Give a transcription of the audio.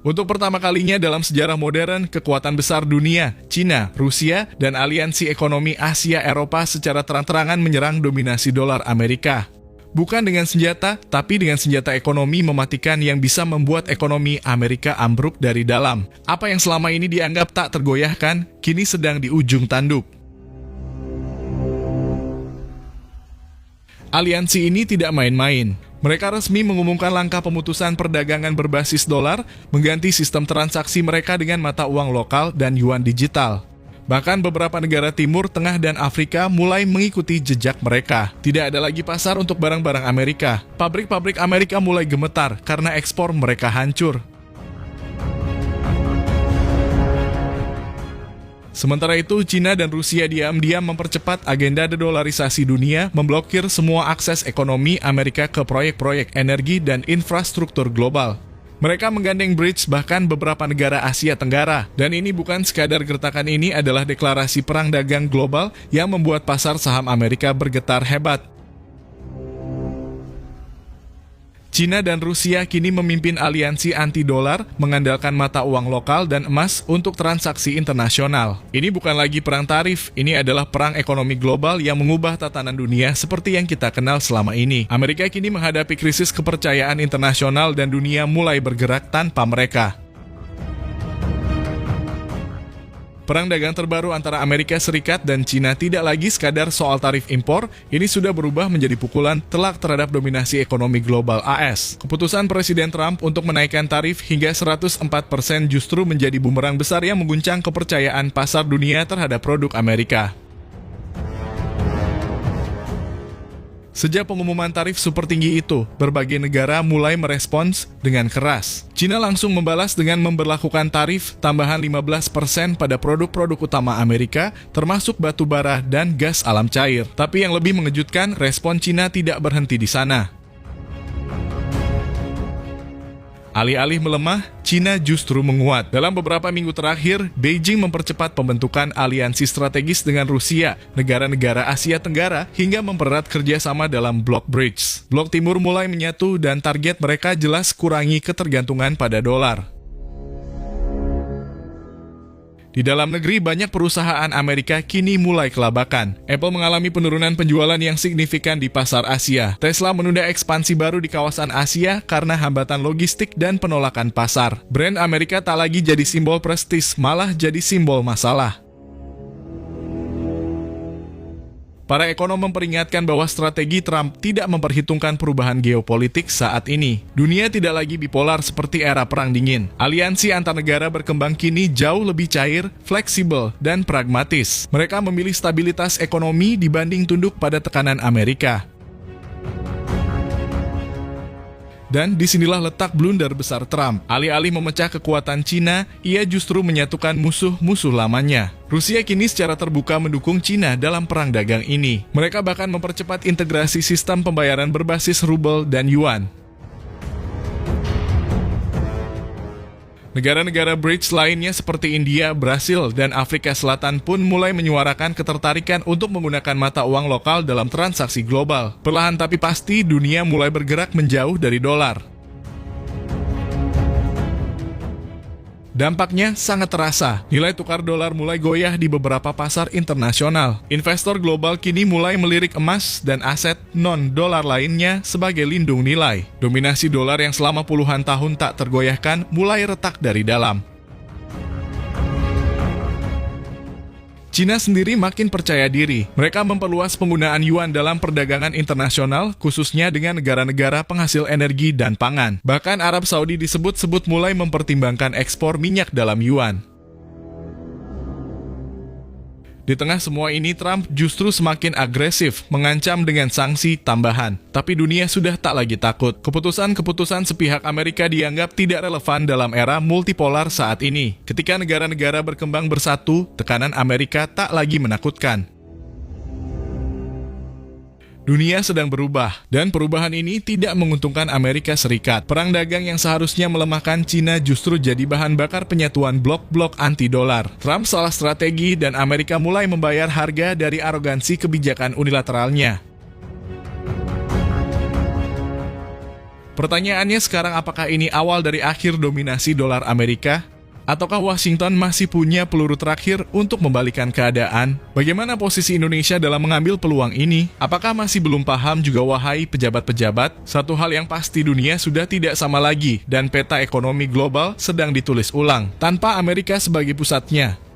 Untuk pertama kalinya dalam sejarah modern, kekuatan besar dunia, Cina, Rusia, dan aliansi ekonomi Asia-Eropa secara terang-terangan menyerang dominasi dolar Amerika. Bukan dengan senjata, tapi dengan senjata ekonomi mematikan yang bisa membuat ekonomi Amerika ambruk dari dalam. Apa yang selama ini dianggap tak tergoyahkan, kini sedang di ujung tanduk. Aliansi ini tidak main-main. Mereka resmi mengumumkan langkah pemutusan perdagangan berbasis dolar, mengganti sistem transaksi mereka dengan mata uang lokal dan yuan digital. Bahkan beberapa negara Timur, Tengah, dan Afrika mulai mengikuti jejak mereka. Tidak ada lagi pasar untuk barang-barang Amerika. Pabrik-pabrik Amerika mulai gemetar karena ekspor mereka hancur. Sementara itu, Cina dan Rusia diam-diam mempercepat agenda dedolarisasi dunia, memblokir semua akses ekonomi Amerika ke proyek-proyek energi dan infrastruktur global. Mereka menggandeng BRICS bahkan beberapa negara Asia Tenggara. Dan ini bukan sekadar gertakan, ini adalah deklarasi perang dagang global yang membuat pasar saham Amerika bergetar hebat. Cina dan Rusia kini memimpin aliansi anti-dolar, mengandalkan mata uang lokal dan emas untuk transaksi internasional. Ini bukan lagi perang tarif, ini adalah perang ekonomi global yang mengubah tatanan dunia seperti yang kita kenal selama ini. Amerika kini menghadapi krisis kepercayaan internasional dan dunia mulai bergerak tanpa mereka. Perang dagang terbaru antara Amerika Serikat dan Cina tidak lagi sekadar soal tarif impor, ini sudah berubah menjadi pukulan telak terhadap dominasi ekonomi global AS. Keputusan Presiden Trump untuk menaikkan tarif hingga 104% justru menjadi bumerang besar yang mengguncang kepercayaan pasar dunia terhadap produk Amerika. Sejak pengumuman tarif super tinggi itu, berbagai negara mulai merespons dengan keras. Cina langsung membalas dengan memberlakukan tarif tambahan 15% pada produk-produk utama Amerika, termasuk batu bara dan gas alam cair. Tapi yang lebih mengejutkan, respon Cina tidak berhenti di sana. Alih-alih melemah, Cina justru menguat. Dalam beberapa minggu terakhir, Beijing mempercepat pembentukan aliansi strategis dengan Rusia, negara-negara Asia Tenggara, hingga mempererat kerjasama dalam blok BRICS. Blok Timur mulai menyatu dan target mereka jelas kurangi ketergantungan pada dolar. Di dalam negeri, banyak perusahaan Amerika kini mulai kelabakan. Apple mengalami penurunan penjualan yang signifikan di pasar Asia. Tesla menunda ekspansi baru di kawasan Asia karena hambatan logistik dan penolakan pasar. Brand Amerika tak lagi jadi simbol prestis, malah jadi simbol masalah. Para ekonom memperingatkan bahwa strategi Trump tidak memperhitungkan perubahan geopolitik saat ini. Dunia tidak lagi bipolar seperti era Perang Dingin. Aliansi antar negara berkembang kini jauh lebih cair, fleksibel, dan pragmatis. Mereka memilih stabilitas ekonomi dibanding tunduk pada tekanan Amerika. Dan disinilah letak blunder besar Trump. Alih-alih memecah kekuatan Cina, ia justru menyatukan musuh-musuh lamanya. Rusia kini secara terbuka mendukung Cina dalam perang dagang ini. Mereka bahkan mempercepat integrasi sistem pembayaran berbasis rubel dan yuan. Negara-negara BRICS lainnya seperti India, Brasil, dan Afrika Selatan pun mulai menyuarakan ketertarikan untuk menggunakan mata uang lokal dalam transaksi global. Perlahan tapi pasti, dunia mulai bergerak menjauh dari dolar. Dampaknya sangat terasa. Nilai tukar dolar mulai goyah di beberapa pasar internasional. Investor global kini mulai melirik emas dan aset non-dolar lainnya sebagai lindung nilai. Dominasi dolar yang selama puluhan tahun tak tergoyahkan mulai retak dari dalam. Cina sendiri makin percaya diri. Mereka memperluas penggunaan yuan dalam perdagangan internasional, khususnya dengan negara-negara penghasil energi dan pangan. Bahkan Arab Saudi disebut-sebut mulai mempertimbangkan ekspor minyak dalam yuan. Di tengah semua ini, Trump justru semakin agresif, mengancam dengan sanksi tambahan. Tapi dunia sudah tak lagi takut. Keputusan-keputusan sepihak Amerika dianggap tidak relevan dalam era multipolar saat ini. Ketika negara-negara berkembang bersatu, tekanan Amerika tak lagi menakutkan. Dunia sedang berubah, dan perubahan ini tidak menguntungkan Amerika Serikat. Perang dagang yang seharusnya melemahkan Cina justru jadi bahan bakar penyatuan blok-blok anti-dolar. Trump salah strategi dan Amerika mulai membayar harga dari arogansi kebijakan unilateralnya. Pertanyaannya sekarang, apakah ini awal dari akhir dominasi dolar Amerika? Ataukah Washington masih punya peluru terakhir untuk membalikan keadaan? Bagaimana posisi Indonesia dalam mengambil peluang ini? Apakah masih belum paham juga wahai pejabat-pejabat? Satu hal yang pasti, dunia sudah tidak sama lagi dan peta ekonomi global sedang ditulis ulang tanpa Amerika sebagai pusatnya.